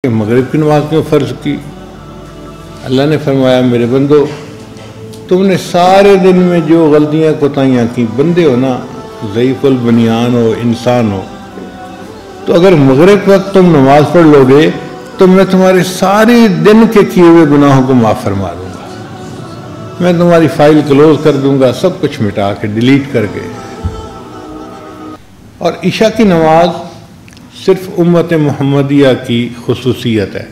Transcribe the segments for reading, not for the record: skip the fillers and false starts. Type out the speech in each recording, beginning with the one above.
کہ مغرب کی نماز کیوں فرض کی؟ اللہ نے فرمایا میرے بندو تم نے سارے دن میں جو غلطیاں کوتاہیاں کی، بندے ہو نا، ضعیف البنیان ہو، انسان ہو، تو اگر مغرب وقت تم نماز پڑھ لو گے تو میں تمہارے سارے دن کے کیے ہوئے گناہوں کو معاف فرما دوں گا، میں تمہاری فائل کلوز کر دوں گا، سب کچھ مٹا کے ڈیلیٹ کر کے۔ اور عشاء کی نماز صرف امت محمدیہ کی خصوصیت ہے،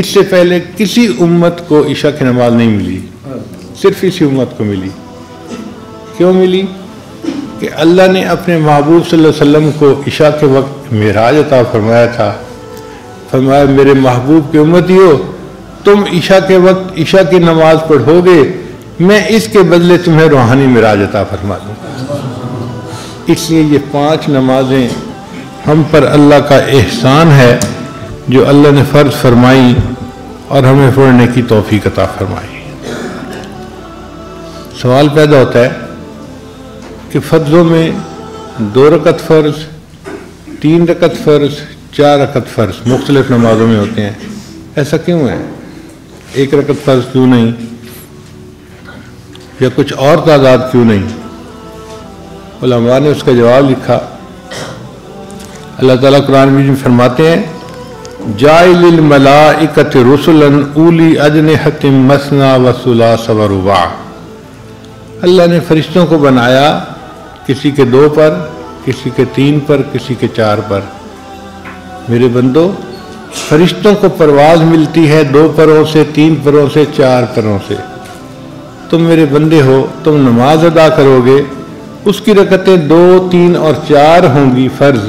اس سے پہلے کسی امت کو عشاء کی نماز نہیں ملی، صرف اسی امت کو ملی۔ کیوں ملی؟ کہ اللہ نے اپنے محبوب صلی اللہ علیہ وسلم کو عشاء کے وقت معراج عطا فرمایا تھا، فرمایا میرے محبوب کی امتیو تم عشاء کے وقت عشاء کی نماز پڑھو گے، میں اس کے بدلے تمہیں روحانی معراج عطا فرما دوں گا۔ اس لیے یہ 5 نمازیں ہم پر اللہ کا احسان ہے جو اللہ نے فرض فرمائی اور ہمیں پڑھنے کی توفیق عطا فرمائی۔ سوال پیدا ہوتا ہے کہ فرضوں میں 2 رکعت فرض، 3 رکعت فرض، 4 رکعت فرض مختلف نمازوں میں ہوتے ہیں، ایسا کیوں ہے؟ 1 رکعت فرض کیوں نہیں؟ یا کچھ اور تعداد کیوں نہیں؟ علماء نے اس کا جواب لکھا۔ اللہ تعالیٰ قرآن میں فرماتے ہیں جاعل الملائکۃ رسلا اولی اجنحۃ مثنی وثلاث ورباع، اللہ نے فرشتوں کو بنایا کسی کے 2 پر، کسی کے 3 پر، کسی کے 4 پر۔ میرے بندو فرشتوں کو پرواز ملتی ہے 2 پروں سے، 3 پروں سے، 4 پروں سے۔ تم میرے بندے ہو، تم نماز ادا کرو گے، اس کی رکعتیں 2، 3 اور 4 ہوں گی فرض،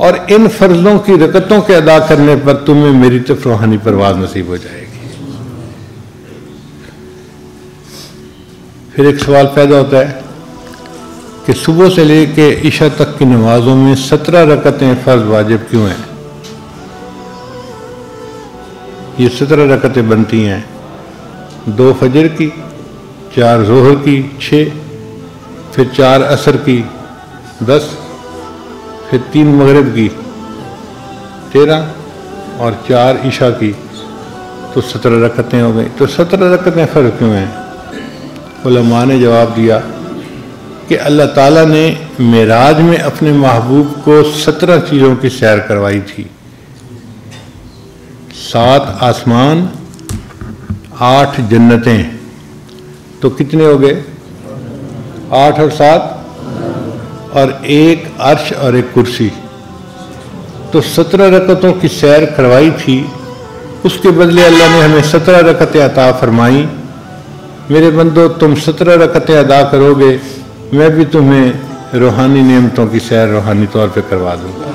اور ان فرضوں کی رکعتوں کے ادا کرنے پر تمہیں میری طرف روحانی پرواز نصیب ہو جائے گی۔ پھر ایک سوال پیدا ہوتا ہے کہ صبح سے لے کے عشاء تک کی نمازوں میں 17 رکعتیں فرض واجب کیوں ہیں؟ یہ 17 رکعتیں بنتی ہیں 2 فجر کی، 4 ظہر کی 6، پھر 4 عصر کی 10، پھر 3 مغرب کی 13 اور 4 عشاء کی، تو 17 رکعتیں ہو گئیں۔ تو 17 رکعتیں فرض کیوں ہیں؟ علماء نے جواب دیا کہ اللہ تعالیٰ نے معراج میں اپنے محبوب کو 17 چیزوں کی سیر کروائی تھی، 7 آسمان، 8 جنتیں، تو کتنے ہو گئے؟ 8 اور 7 اور 1 عرش اور 1 کرسی، تو 17 رکعتوں کی سیر کروائی تھی، اس کے بدلے اللہ نے ہمیں 17 رکعتیں عطا فرمائی۔ میرے بندو تم 17 رکعتیں ادا کرو گے، میں بھی تمہیں روحانی نعمتوں کی سیر روحانی طور پہ کروا دوں گا۔